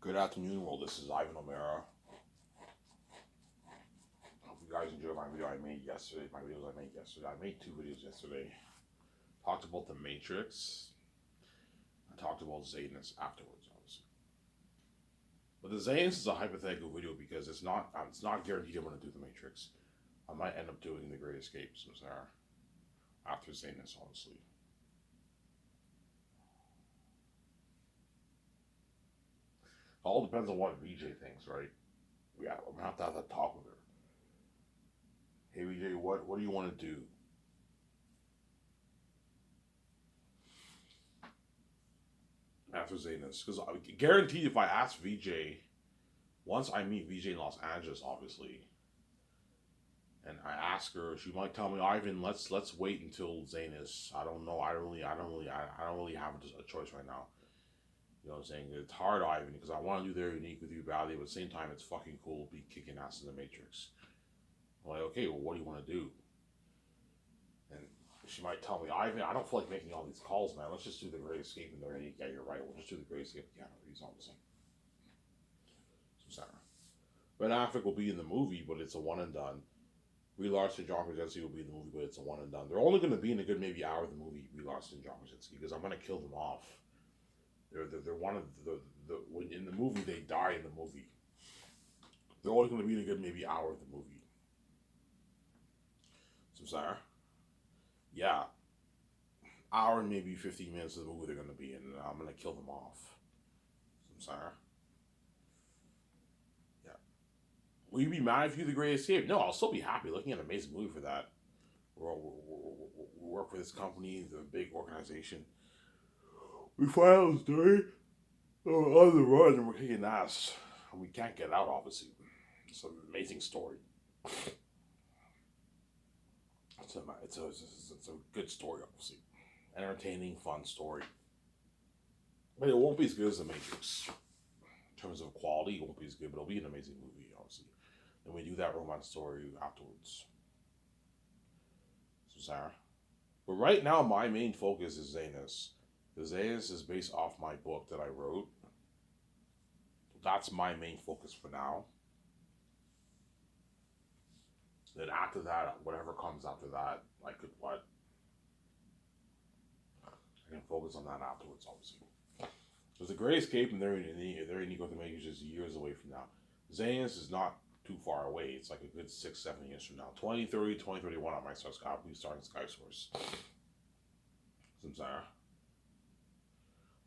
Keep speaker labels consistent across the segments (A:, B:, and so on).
A: Good afternoon, world. This is Ivan O'Mara. Hope you guys enjoyed my video I made yesterday. I made two videos yesterday. Talked about the Matrix. I talked about Zanus afterwards, obviously. But the Zanus is a hypothetical video because it's not guaranteed I'm going to do the Matrix. I might end up doing the Great Escape, after Zanus, honestly. It all depends on what VJ thinks, right? Yeah, I'm gonna have that talk with her. Hey VJ, what do you want to do? After Zanus? Because I guaranteed if I ask VJ, once I meet VJ in Los Angeles, obviously, and I ask her, she might tell me, Ivan, let's wait until Zanus. I don't know. I don't really have a choice right now. You know what I'm saying? It's hard, Ivan, because I want to do their unique with you badly, but at the same time, it's fucking cool to be kicking ass in the Matrix. I'm like, okay, well, what do you want to do? And she might tell me, Ivan, I don't feel like making all these calls, man. Let's just do the Great Escape and they're unique. Yeah, you're right. We'll just do the Great Escape again. He's all the same. So Sarah. Ben Affleck will be in the movie, but it's a one and done. Brie Larson and John Krasinski will be in the movie, but it's a one and done. They're only going to be in a good maybe hour of the movie, Brie Larson and John Krasinski, because I'm going to kill them off. They're one of the when in the movie they die in the movie. They're only going to be in a good maybe hour of the movie. So Sarah, yeah, hour and maybe 15 minutes of the movie they're going to be in, and I'm going to kill them off. So Sarah, yeah. Will you be mad if you do the Great Escape? No, I'll still be happy looking at an amazing movie for that. We work for this company, the big organization. We file a story on the run and we're kicking ass. And we can't get out, obviously. It's an amazing story. It's a good story, obviously. Entertaining, fun story. But it won't be as good as The Matrix. In terms of quality, it won't be as good, but it'll be an amazing movie, obviously. And we do that romance story afterwards. So, Sarah. But right now, my main focus is Zanus. The Zanus is based off my book that I wrote. That's my main focus for now. Then after that, whatever comes after that, I can focus on that afterwards, obviously. There's a Great Escape and they're in with the Makers just years away from now. Zanus is not too far away. It's like a good 6-7 years from now. 2030, 2031, I might start Sky Source. Samsara.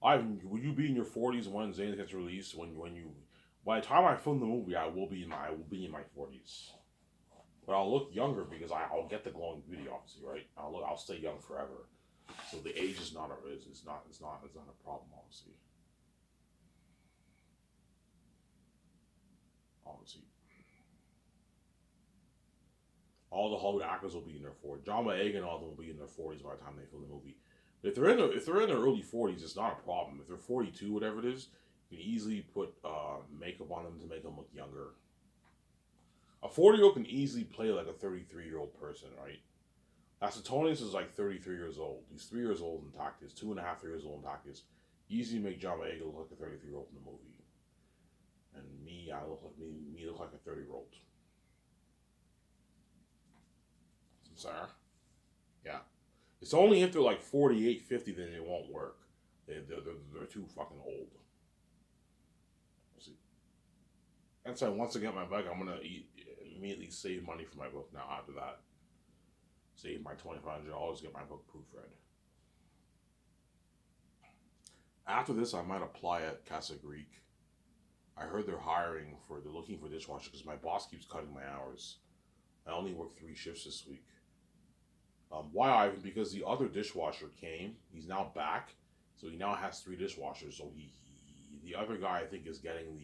A: Will you be in your 40s when Zanus gets released? By the time I film the movie, I will be in my 40s. But I'll look younger because I'll get the glowing beauty, obviously, right? I'll stay young forever. So the age is not a problem, obviously. Obviously. All the Hollywood actors will be in their 40s. John Boyega and all of them will be in their 40s by the time they film the movie. But if they're in their early 40s, it's not a problem. If they're 42, whatever it is, you can easily put makeup on them to make them look younger. A 40-year-old can easily play like a 33-year-old person, right? Acetonius is like 33 years old. He's 3 years old in Tactus, 2.5 years old in Tactus. Easily make John Boyega look like a 33-year-old in the movie. And me, I look like a 30-year-old. Sorry. Yeah. It's only if they're like 48, 50 that it won't work. They're too fucking old. See. And so once I get my book, I'm going to immediately save money for my book now after that. Save my $2,500, get my book proofread. After this, I might apply at Casa Greek. I heard they're looking for dishwashers because my boss keeps cutting my hours. I only work 3 shifts this week. Why, Ivan? Because the other dishwasher came. He's now back, so he now has 3 dishwashers. So the other guy, I think, is getting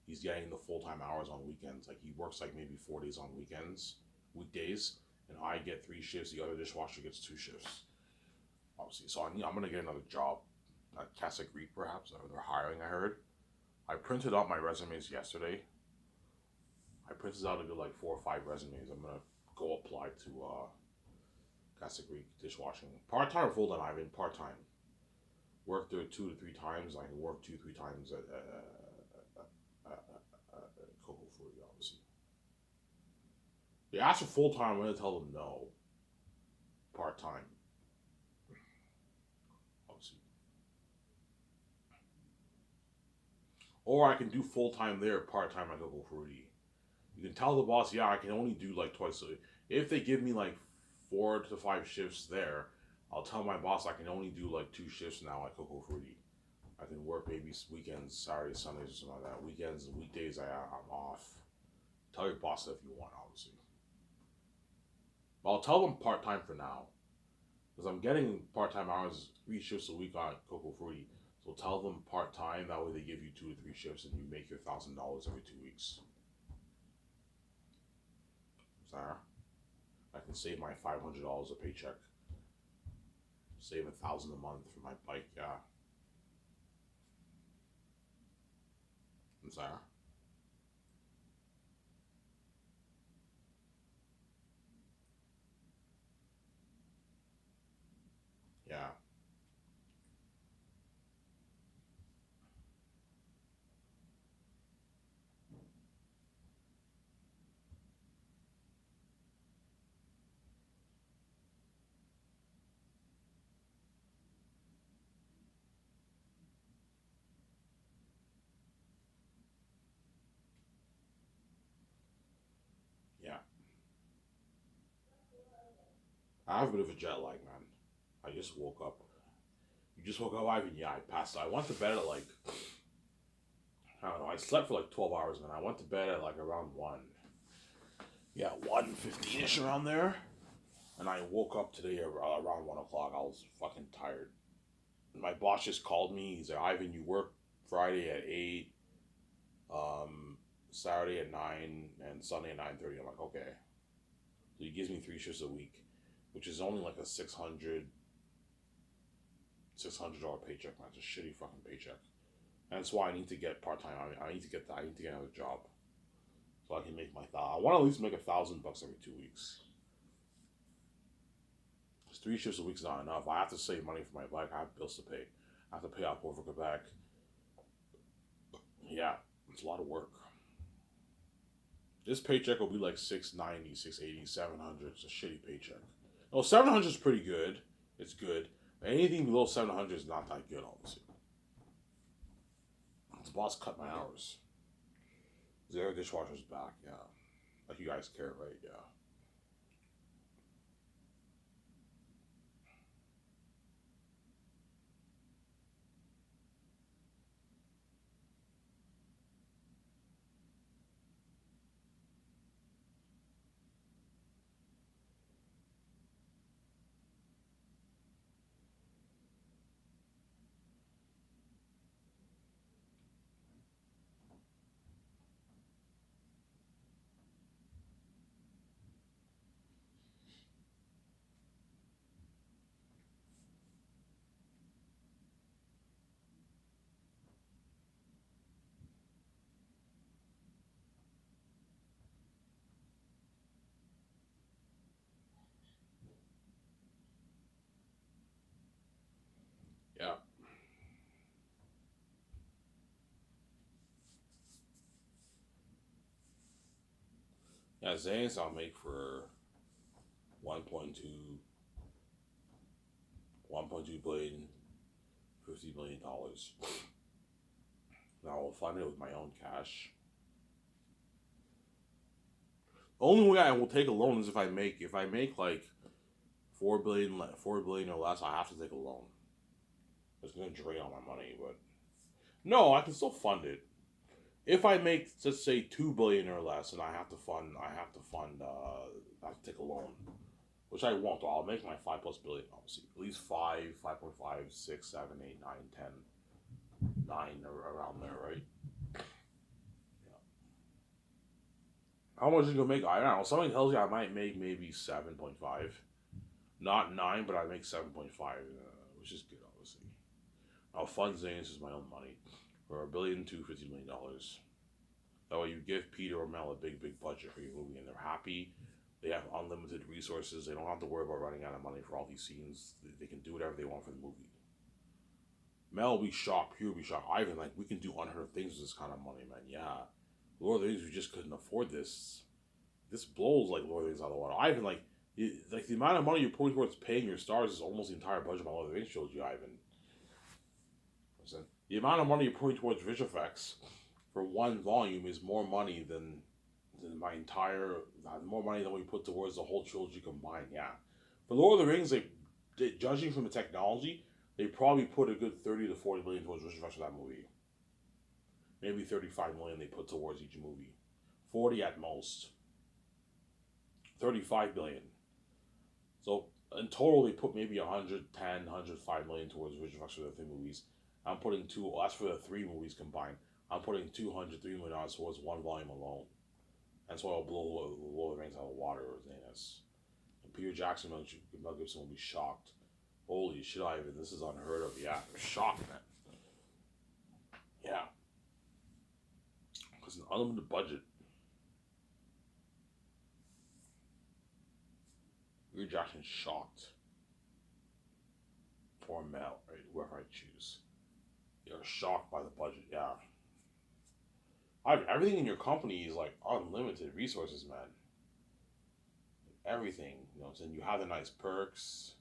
A: he's getting the full-time hours on weekends. Like he works like maybe 4 days on weekdays, and I get 3 shifts. The other dishwasher gets 2 shifts. Obviously, so I'm gonna get another job at Casa Greek, perhaps. They're hiring, I heard. I printed out my resumes yesterday. I printed out a good like 4 or 5 resumes. I'm gonna go apply to Casa Greek dishwashing. Part-time or full-time, Ivan? Part-time. work there 2 to 3 times. I can work 2 3 times at Coco Fruity, obviously. They ask for full time. I'm gonna tell them no, part time, obviously. Or I can do full time there, part time at Coco Fruity. You can tell the boss, yeah, I can only do like twice a week. If they give me like 4 to 5 shifts there, I'll tell my boss I can only do like 2 shifts now at Coco Fruity. I can work maybe weekends, Saturdays, Sundays, or something like that. Weekends and weekdays, I'm off. Tell your boss that if you want, obviously. But I'll tell them part time for now. Because I'm getting part time hours, 3 shifts a week on Coco Fruity. So tell them part time, that way they give you 2 to 3 shifts and you make your $1,000 every 2 weeks. Sarah? I can save my $500 a paycheck. Save 1,000 a month for my bike, yeah. I'm sorry. Yeah. Yeah. I have a bit of a jet lag, man. I just woke up. You just woke up, Ivan? Yeah, I passed out. I went to bed at like, I don't know, I slept for like 12 hours, man. I went to bed at like around 1. Yeah, 1:15 ish around there. And I woke up today around 1 o'clock. I was fucking tired. My boss just called me. He's like, Ivan, you work Friday at 8, um, Saturday at 9, and Sunday at 9:30. I'm like, okay. So he gives me 3 shifts a week, which is only like a $600 paycheck, man. It's a shitty fucking paycheck. And that's why I need to get part time. I need to get I need to get another job so I can make my thought. I want to at least make $1,000 every 2 weeks. Because 3 shifts a week is not enough. I have to save money for my bike. I have bills to pay. I have to pay off over Quebec. Yeah, it's a lot of work. This paycheck will be like 690, 680, 700. It's a shitty paycheck. No, 700 is pretty good. It's good. Anything below 700 is not that good, obviously. The boss cut my hours. The air dishwasher's back, yeah. Like you guys care, right? Yeah. Yeah. Yeah, Zane's I'll make for 1.2, 1.2 billion, $50 million. Now I'll fund it with my own cash. Only way I will take a loan is if I make like 4 billion, 4 billion or less. I have to take a loan. It's gonna drain all my money, but no, I can still fund it. If I make, let's say, 2 billion or less, and I have to take a loan, which I won't. I'll make my 5 plus billion, obviously, at least 5, 5.5, 6, 7, 8, 9, 10, 9, or around there, right? Yeah. How much is it gonna make? I don't know. Something tells you I might make maybe 7.5, not 9, but I make 7.5, which is good, obviously. I'll fund Zane's is my own money for $1,250,000,000. That way, you give Peter or Mel a big, big budget for your movie, and they're happy. They have unlimited resources. They don't have to worry about running out of money for all these scenes. They can do whatever they want for the movie. Mel will be shocked. Peter will be shocked. Ivan, like, we can do unheard of things with this kind of money, man. Yeah. Lord of the Rings, we just couldn't afford this. This blows like Lord of the Rings out of the water. Ivan, like, like the amount of money you're putting towards paying your stars is almost the entire budget of my Lord of the Rings trilogy, Ivan. Listen, the amount of money you're putting towards visual effects for one volume is more money than my entire, more money than we put towards the whole trilogy combined. Yeah, for Lord of the Rings, judging from the technology, they probably put a good 30 to 40 million towards visual effects for that movie. Maybe 35 million they put towards each movie, 40 at most, 35 million. So in total, they put maybe 110, 105 million towards visual effects for the three movies. I'm putting two. That's for the three movies combined. I'm putting 200, $3 million towards one volume alone. That's why I'll blow Lord of the Rings out of the water. And Peter Jackson, Mel Gibson will be shocked. Holy shit, Ivan, this is unheard of. Yeah, they're shocked, man. Yeah, because an unlimited budget. Peter Jackson's shocked. Or Mel, right? Whoever I choose. You're shocked by the budget, yeah. Everything in your company is like unlimited resources, man. Everything, you know what I'm saying? You have the nice perks.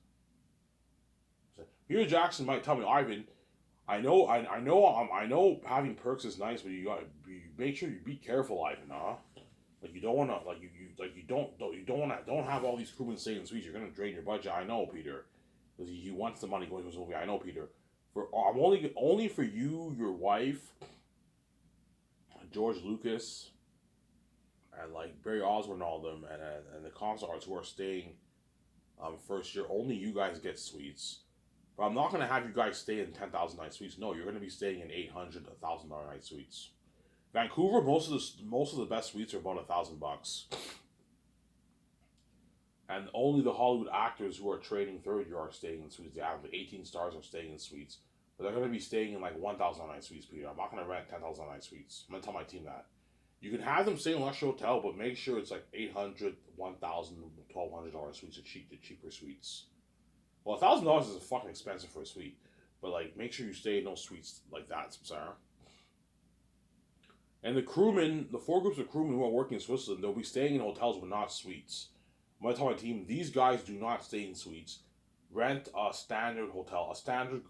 A: Peter Jackson might tell me, Ivan, I know having perks is nice, but you got to make sure you be careful, Ivan, huh? Like you don't want to, like you don't want to, don't have all these crewmen staying in suites. You're gonna drain your budget. I know, Peter, because he wants the money going to his movie. I know, Peter. I'm only for you, your wife, George Lucas, and like Barry Osborne and all of them, and the consorts who are staying first year. Only you guys get suites. But I'm not gonna have you guys stay in 10,000 night suites. No, you're gonna be staying in 800 $1,000 night suites. Vancouver, most of the best suites are about $1,000, and only the Hollywood actors who are training third year are staying in suites. They have 18 stars are staying in suites, but they're going to be staying in like 1,000 night suites, Peter. I'm not going to rent 10,000 night suites. I'm going to tell my team that. You can have them stay in a luxury hotel, but make sure it's like 800, 1,000, $1,200 suites, the cheaper suites. Well, $1,000 is fucking expensive for a suite, but like make sure you stay in those suites like that, Sarah. And the crewmen, the four groups of crewmen who are working in Switzerland, they'll be staying in hotels but not suites. I'm going to tell my team, these guys do not stay in suites. Rent a standard hotel, a standard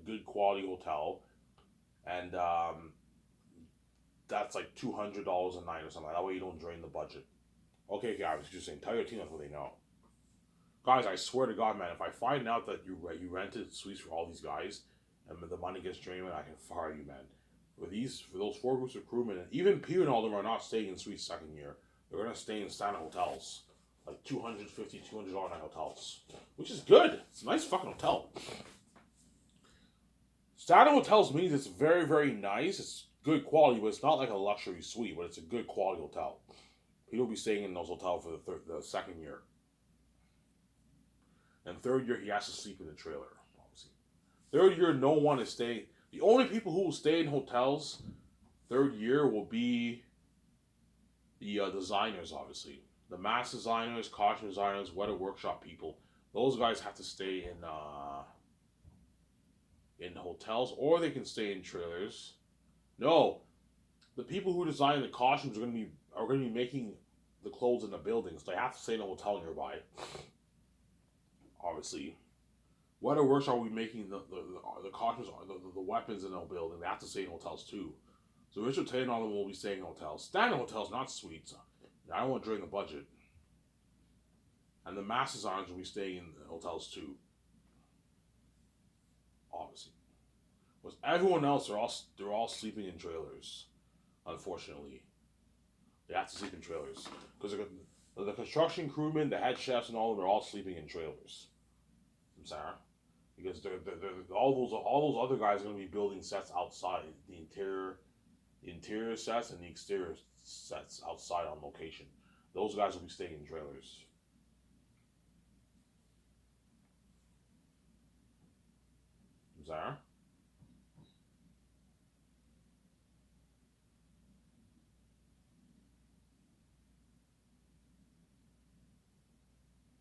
A: good quality hotel, and that's like $200 a night or something. That way you don't drain the budget. Okay, I was just saying, tell your team that's what they know. Guys, I swear to God, man, if I find out that you rented suites for all these guys, and the money gets drained, I can fire you, man. For those four groups of crewmen, and even Peter and all of them are not staying in suites second year. They're gonna stay in standard hotels, like $250, $200 night hotels, which is good. It's a nice fucking hotel. Standard hotels means it's very, very nice. It's good quality, but it's not like a luxury suite, but it's a good quality hotel. Peter will be staying in those hotels for the second year. And third year, he has to sleep in the trailer, obviously. Third year, no one is staying. The only people who will stay in hotels third year will be the designers, obviously. The mask designers, costume designers, weather workshop people. Those guys have to stay in hotels, or they can stay in trailers. No, the people who design the costumes are going to be making the clothes in the buildings. They have to stay in a hotel nearby. Obviously, weather workshop will be making the costumes, the weapons in the building. They have to stay in hotels too. So Richard Tate and all of them will be staying in hotels. Standard hotels, not suites. I don't want to drain the budget. And the mask designers will be staying in hotels too. Obviously. But everyone else, they're all sleeping in trailers. Unfortunately. They have to sleep in trailers. Because the construction crewmen, the head chefs and all of them are all sleeping in trailers. I'm sorry. Because they're all those other guys are going to be building sets outside. The interior sets and the exterior sets outside on location. Those guys will be staying in trailers. Zara?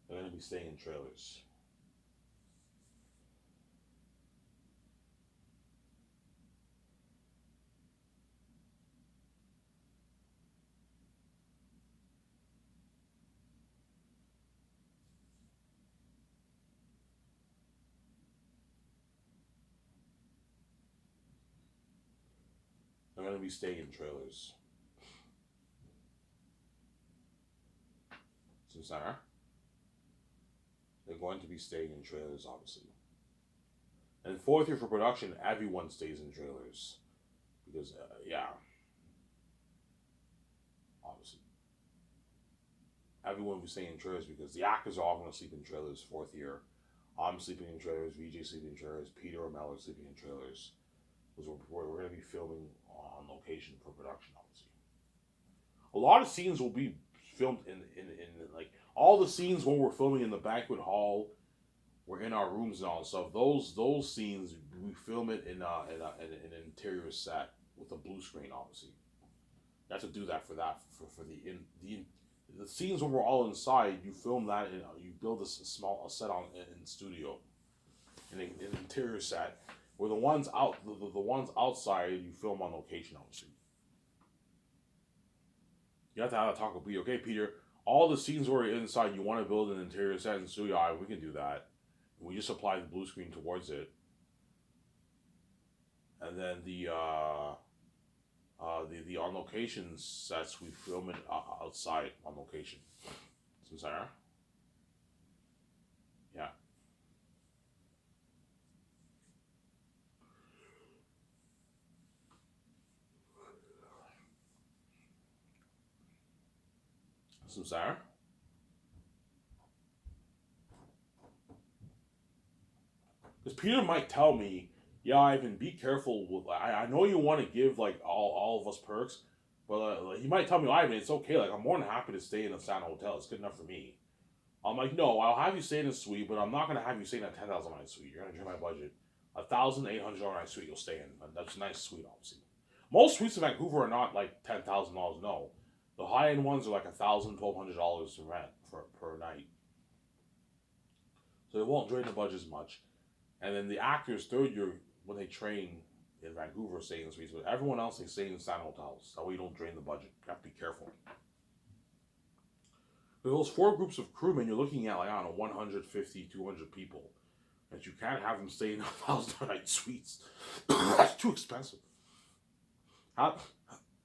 A: They're going to be staying in trailers. going to be staying in trailers. Sincere? They're going to be staying in trailers, obviously. And fourth year for production, everyone stays in trailers. Because, yeah, obviously. Everyone will be staying in trailers because the actors are all going to sleep in trailers fourth year. I'm sleeping in trailers, VJ sleeping in trailers, Peter or Mel are sleeping in trailers. Because we're going to be filming on location for production, obviously. A lot of scenes will be filmed in like, all the scenes when we're filming in the banquet hall, we're in our rooms and all and stuff. Those scenes we film it in an interior set with a blue screen, obviously. You have to do that for the scenes when we're all inside. You film that in you build a set on in studio, in an interior set. Where the ones the ones outside you film on location, obviously. You have to have a talk with Peter. Okay, Peter, all the scenes where you're inside, you want to build an interior set in studio. All right, we can do that. We just apply the blue screen towards it, and then the on location sets we film it outside on location. Sincere? Yeah. Sincere? Because Peter might tell me, yeah, Ivan, be careful with. I know you want to give like all of us perks, but he might tell me, Ivan, it's okay. Like I'm more than happy to stay in a Santa hotel. It's good enough for me. I'm like, no, I'll have you stay in a suite, but I'm not gonna have you stay in a 10,000 night suite. You're gonna drain my budget. $1,800 night suite you'll stay in. That's a nice suite, obviously. Most suites in Vancouver are not like $10,000. No, the high end ones are like $1,000, $1,200 to rent for per night. So it won't drain the budget as much. And then the actors third year when they train in Vancouver stay in suites, but everyone else they stay in Santa hotels. That way you don't drain the budget. You have to be careful. Those four groups of crewmen, you're looking at like, I don't know, 150, 200 people. And you can't have them stay in 1,000 night suites. That's too expensive. Have,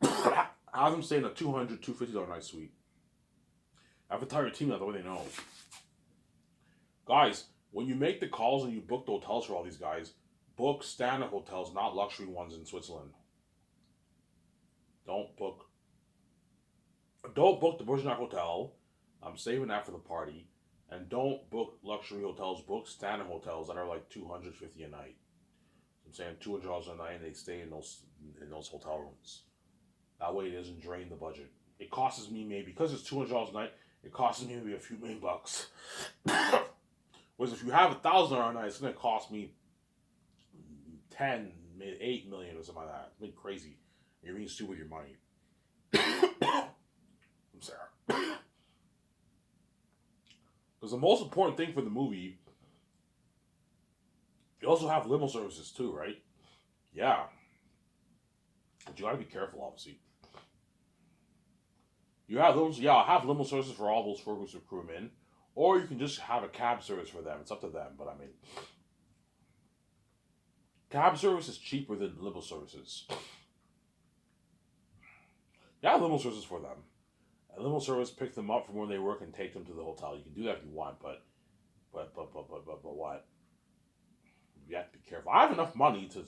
A: have them stay in a $200, $250 night suite. Have to tell your team that the way they know. Guys, when you make the calls and you book the hotels for all these guys, book standard hotels, not luxury ones in Switzerland. Don't book the Burj Hotel. I'm saving that for the party. And don't book luxury hotels. Book standard hotels that are like $250 a night. I'm saying $200 a night, and they stay in those hotel rooms. That way, it doesn't drain the budget. It costs me maybe because it's $200 a night. It costs me maybe a few million bucks. Whereas if you have $1,000 a night, it's gonna cost me 10, 8 million or something like that. It's been crazy. You're being stupid with your money. I'm sorry. Because the most important thing for the movie, you also have limo services too, right? Yeah. But you gotta be careful, obviously. You have those, yeah, have limo services for all those four groups of crewmen, or you can just have a cab service for them. It's up to them, but I mean, cab service is cheaper than limo services. Yeah, limo services for them. A limo service pick them up from where they work and take them to the hotel. You can do that if you want, but what? You have to be careful. I have enough money to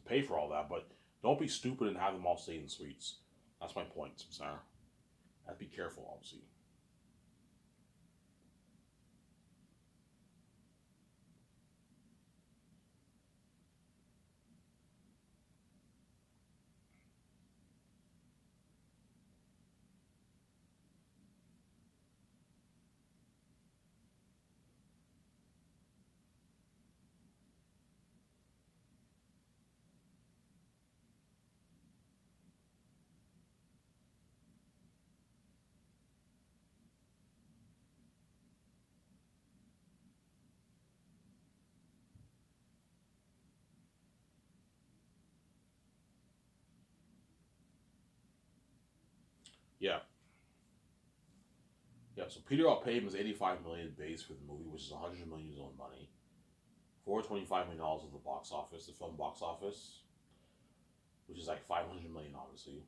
A: pay for all that, but don't be stupid and have them all stay in suites. That's my point, Sarah. You have to be careful, obviously. Yeah. Yeah, so Peter got paid was 85 million base for the movie, which is 100 million his own money. $425 million of the box office, the film box office, which is is like 500 million, obviously,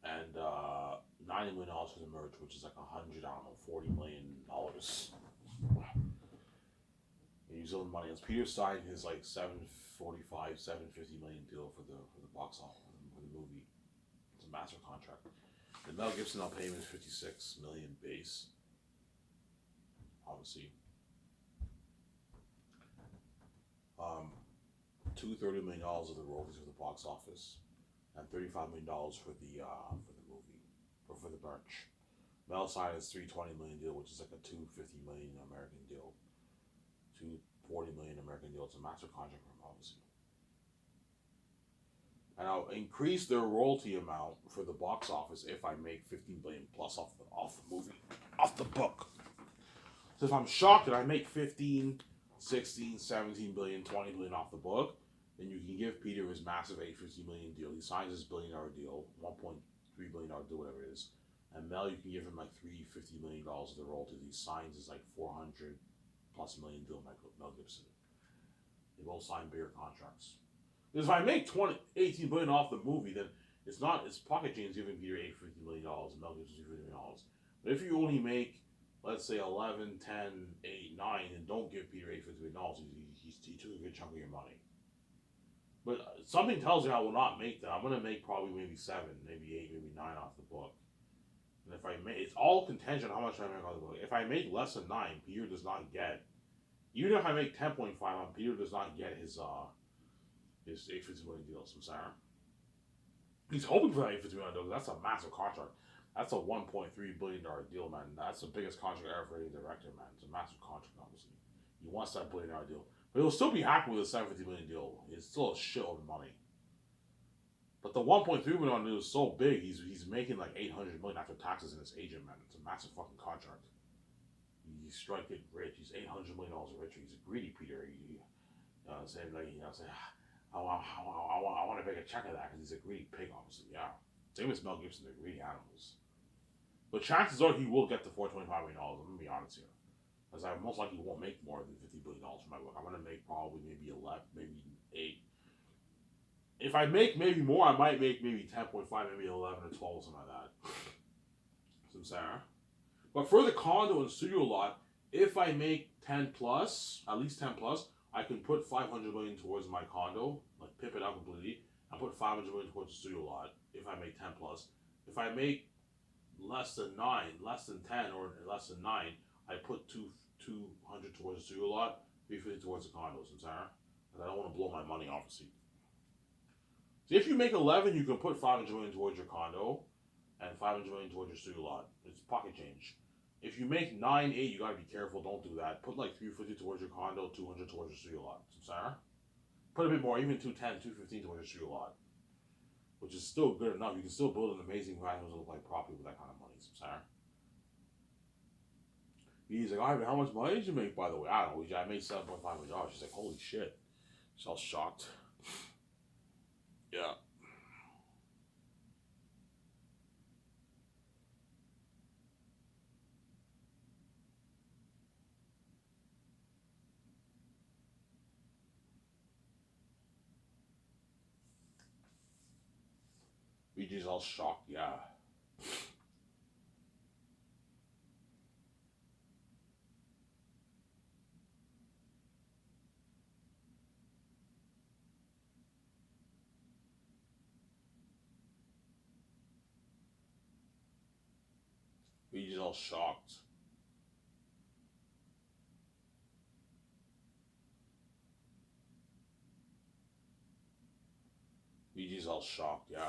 A: and $90 million for the merch, which is like 100, I don't know, $40 million. New Zealand money. As Peter signed his like 745, 750 million deal for the box office for the movie. It's a massive contract. The Mel Gibson now payment is 56 million base. Obviously. $230 million of the royalties for the box office, and $35 million for the movie, or for the merch. Mel signed his 320 million deal, which is like a 250 million American deal. 240 million American deal. It's a massive contract for him, obviously. And I'll increase their royalty amount for the box office if I make 15 billion plus off the movie, off the book. So if I'm shocked that I make 15, 16, 17 billion, 20 billion off the book, then you can give Peter his massive $850 million deal. He signs his $1 billion deal, $1.3 billion deal, whatever it is. And Mel, you can give him like $350 million of the royalties. He signs his like 400 plus million deal with Mel Gibson. They both sign bigger contracts. Because if I make 18 billion off the movie, then it's Pocket Change giving Peter $850 million and Mel Gibson $50 million. But if you only make, let's say 11, 10, 8, 9, and don't give Peter $850 million, he took a good chunk of your money. But something tells me I will not make that. I'm going to make probably maybe 7, maybe 8, maybe 9 off the book. And if I make, it's all contingent on how much I make off the book. If I make less than 9, Peter does not get. Even if I make 10.5 on, Peter does not get his $850 million deal. I'm sorry. He's hoping for that $850 million deal. That's a massive contract. That's a $1.3 billion deal, man. That's the biggest contract ever for any director, man. It's a massive contract, obviously. He wants that $1 billion deal. But he'll still be happy with a $750 million deal. It's still a shit of money. But the $1.3 million deal is so big, he's making like $800 million after taxes and his agent, man. It's a massive fucking contract. He's striking rich. He's $800 million richer. He's a greedy Peter. Saying like, saying, I want to make a check of that because he's a greedy pig, obviously. Yeah. Same as Mel Gibson, they're greedy animals. But chances are he will get the $425 million. I'm gonna be honest here, because I most likely won't make more than $50 billion for my book. I'm gonna make probably maybe 11, maybe 8. If I make maybe more, I might make maybe 10.5, maybe 11 or 12, something like that. Sarah. But for the condo and studio lot, if I make 10 plus, at least 10 plus, I can put 500 million towards my condo, like pip it out completely, and put 500 million towards the studio lot. If I make 10 plus, if I make less than 9, less than 10, or less than 9, I put 200 towards the studio lot, 350 towards the condos. Sarah, because I don't want to blow my money, obviously. So if you make 11, you can put 500 million towards your condo, and 500 million towards your studio lot. It's pocket change. If you make 9, 8, you gotta be careful. Don't do that. Put like 350 towards your condo, 200 towards your studio lot. Sarah, put a bit more, even 210, 215 towards your studio lot, which is still good enough. You can still build an amazing house that look like property with that kind of money. Sarah. He's like, Ivan, how much money did you make, by the way? I don't know. I made $7.5 million. She's like, holy shit. She's all shocked. Yeah. BJ's all shocked, yeah. BJ's all shocked. BJ's all shocked, yeah.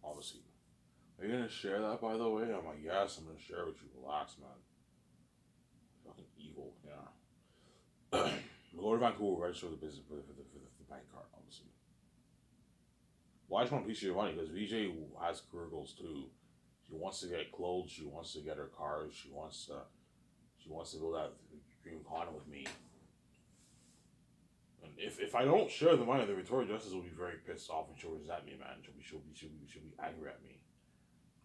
A: Obviously. Are you gonna share that, by the way? I'm like, yes, I'm gonna share it with you. Relax, man. Fucking evil, yeah. Go to Vancouver, register the business for the bank card, obviously. Why just want a piece of your money? Because VJ has career goals too. She wants to get clothes. She wants to get her cars. She wants to build that dream condo with me. And if I don't share the money, the Victoria Justice will be very pissed off and she'll resent me, man. She'll be angry at me.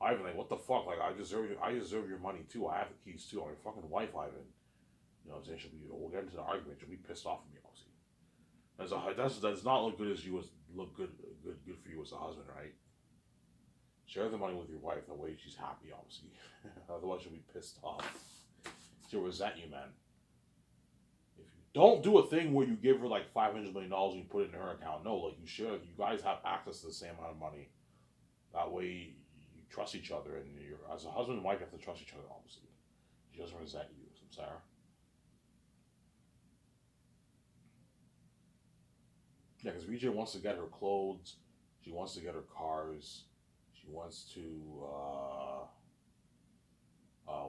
A: Ivan, like, what the fuck? Like, I deserve your money too. I have the keys too. I'm your fucking wife, Ivan. You know what I'm saying? We'll get into the argument. She'll be pissed off at me, obviously. That's not look good as you as look good for you as a husband, right? Share the money with your wife. That way she's happy, obviously. Otherwise she'll be pissed off. She'll resent you, man. If you don't do a thing where you give her like $500 million and you put it in her account, no, like you share. You guys have access to the same amount of money. That way you trust each other, and you're as a husband and wife you have to trust each other, obviously. She doesn't resent you, Sarah. Yeah, because VJ wants to get her clothes. She wants to get her cars. She wants to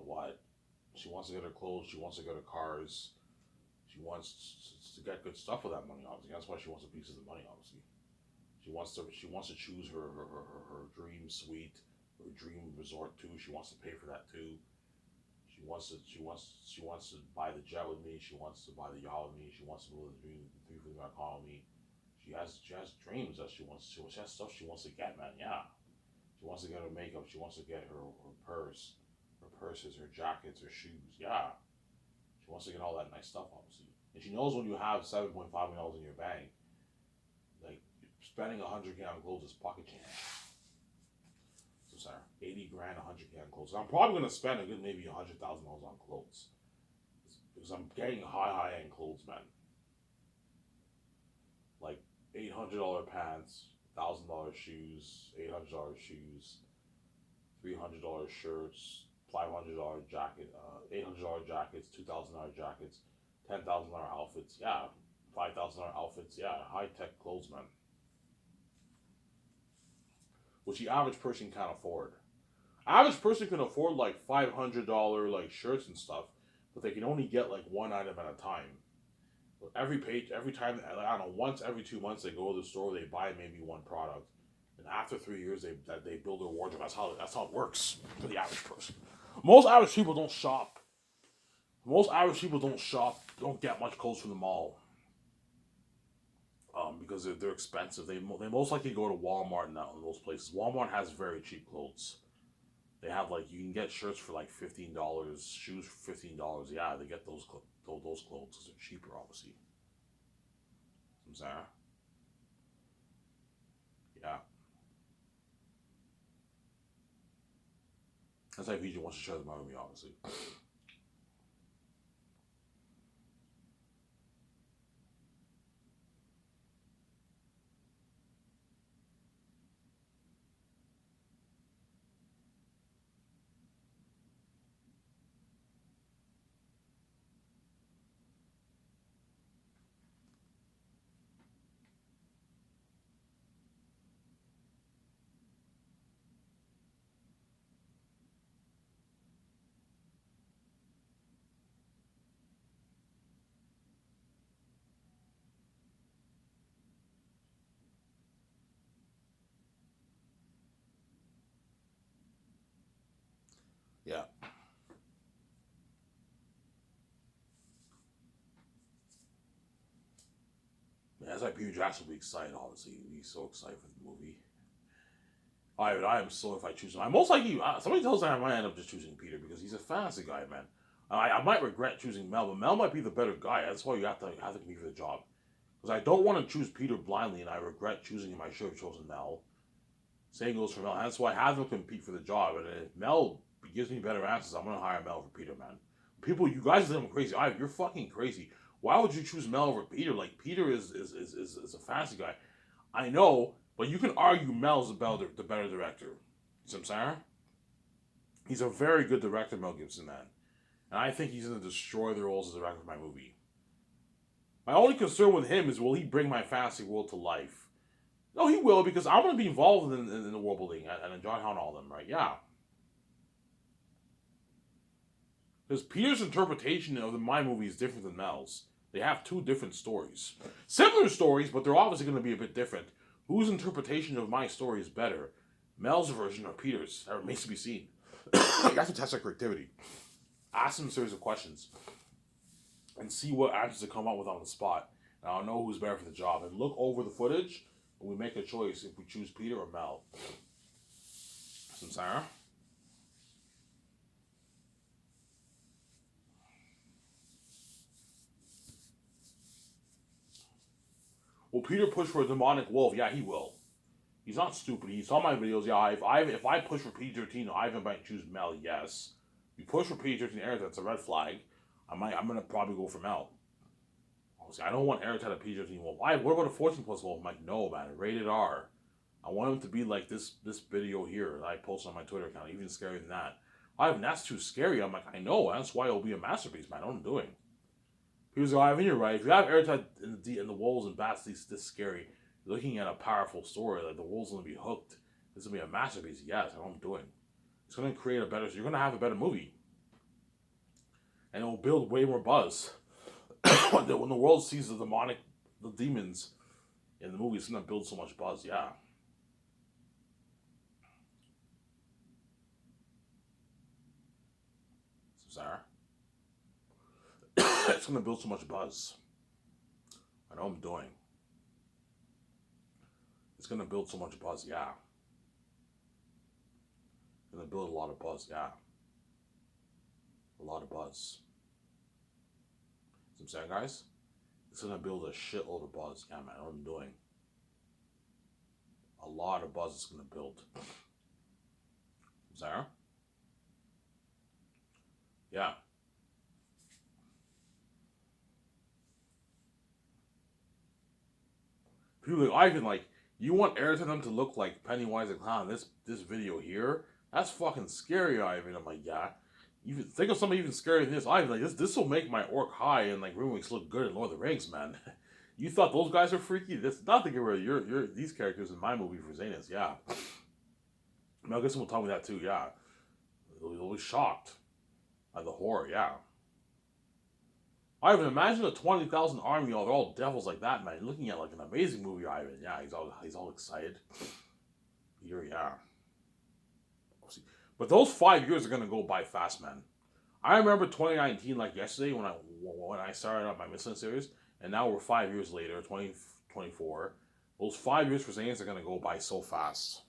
A: what? She wants to get her clothes. She wants to get her cars. She wants to get good stuff with that money. Obviously, that's why she wants a piece of the money. Obviously, she wants to choose her dream suite, her dream resort too. She wants to pay for that too. She wants to buy the jet with me. She wants to buy the yacht with me. She wants to live the three for the economy. She has dreams that she has stuff she wants to get, man. Yeah, she wants to get her makeup. She wants to get her purse, her purses, her jackets, her shoes. Yeah, she wants to get all that nice stuff, obviously. And she knows when you have $7.5 million in your bank, like spending 100K on clothes is pocket change. So sorry, 80 grand, 100K on clothes. I'm probably gonna spend a good maybe $100,000 on clothes because I'm getting high end clothes, man. Like $800 pants, $1,000 shoes, $800 shoes, $300 shirts, $500 jacket, $800 jackets, $2,000 jackets, $10,000 outfits. Yeah, $5,000 outfits. Yeah, high tech clothes, man. Which the average person can't afford. Average person can afford like $500 like shirts and stuff, but they can only get like one item at a time. Every time, like, I don't know, once every 2 months they go to the store, they buy maybe one product, and after 3 years they build their wardrobe. That's how it works for the average person. Most average people don't shop. Most average people don't shop. Don't get much clothes from the mall. Because they're expensive. They most likely go to Walmart and those places. Walmart has very cheap clothes. They have like you can get shirts for like $15, shoes for $15. Yeah, they get those clothes because they're cheaper, obviously. I'm sorry. Yeah, that's like VJ wants to share the money with me, obviously. Yeah, yeah, that's like Peter Jackson will be excited. Obviously, he's so excited for the movie. I am so if I choose him. I most likely somebody tells me I might end up just choosing Peter because he's a fantasy guy, man. I might regret choosing Mel, but Mel might be the better guy. That's why you have to compete for the job. Because I don't want to choose Peter blindly, and I regret choosing him. I should have chosen Mel. Same goes for Mel. That's why I have him compete for the job. And if Mel gives me better answers, I'm gonna hire Mel over Peter, man. People, you guys think I'm crazy. You're fucking crazy. Why would you choose Mel over Peter? Like Peter is a fantasy guy. I know, but you can argue Mel's the better director. You see what I'm saying? He's a very good director, Mel Gibson, man. And I think he's going to destroy the roles as a director of my movie. My only concern with him is will he bring my fantasy world to life? No, he will because I'm going to be involved in the world building and enjoy how all them, right? Yeah. Because Peter's interpretation of my movie is different than Mel's. They have two different stories. Similar stories, but they're obviously going to be a bit different. Whose interpretation of my story is better? Mel's version or Peter's? That remains to be seen. You have to test their creativity. Ask them a series of questions and see what answers they come up with on the spot. And I'll know who's better for the job. And look over the footage and we make a choice if we choose Peter or Mel. Sarah? Will Peter push for a demonic wolf? Yeah, he will. He's not stupid. He saw my videos. Yeah, if I push for PG-13, Ivan might choose Mel. Yes. If you push for PG-13 Eric, that's a red flag. I'm gonna probably go for Mel. I don't want Eric to have a PG-13 wolf. Why? What about a 14 plus wolf? I'm like, no, man, rated R. I want him to be like this video here that I posted on my Twitter account, even scarier than that. Ivan, that's too scary. I'm like, I know. That's why it'll be a masterpiece, man. I know what I'm doing. He was like, Ivan, you're right. If you have Airtight in the wolves and bats this scary, you're looking at a powerful story. Like the wolves gonna be hooked. This will be a masterpiece. Yes, I know what I'm doing. It's gonna create a better. You're gonna have a better movie, and it will build way more buzz. When the world sees the demons in the movie, it's gonna build so much buzz. Yeah. Sarah. It's gonna build so much buzz. I know what I'm doing. It's gonna build so much buzz, yeah. It's gonna build a lot of buzz, yeah. A lot of buzz. See what I'm saying, guys? It's gonna build a shitload of buzz, yeah, man. I know what I'm doing. A lot of buzz it's gonna build. Sarah? Yeah. People like Ivan, like, you want Airton to look like Pennywise the Clown. This video here, that's fucking scary, Ivan. I'm like, yeah. Even think of something even scarier than this. Ivan, like this will make my Orc High and like Ringwings look good in Lord of the Rings, man. You thought those guys were freaky? That's nothing compared to your these characters in my movie for Zanus, yeah. Mel Gibson will tell me that too, yeah. They'll be shocked by the horror, yeah. Ivan, imagine a 20,000 army, they're all devils like that, man. You're looking at like an amazing movie, Ivan. Yeah, he's all excited. Here, yeah. But those 5 years are gonna go by fast, man. I remember 2019 like yesterday when I started up my Michelin series, and now we're 5 years later, 2024. Those 5 years for Zanes are gonna go by so fast.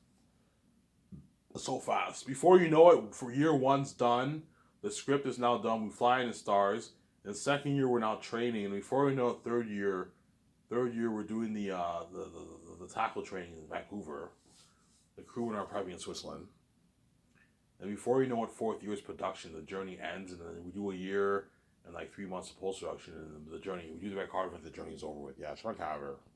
A: So fast. Before you know it, for year one's done, the script is now done, we fly in the stars. In the second year we're now training, and before we know it, third year we're doing the tackle training in Vancouver. The crew and I are probably in Switzerland. And before you know it, fourth year is production. The journey ends, and then we do a year and like 3 months of post production, and the journey we do the red carpet, the journey is over with. Yeah, Sean Carver.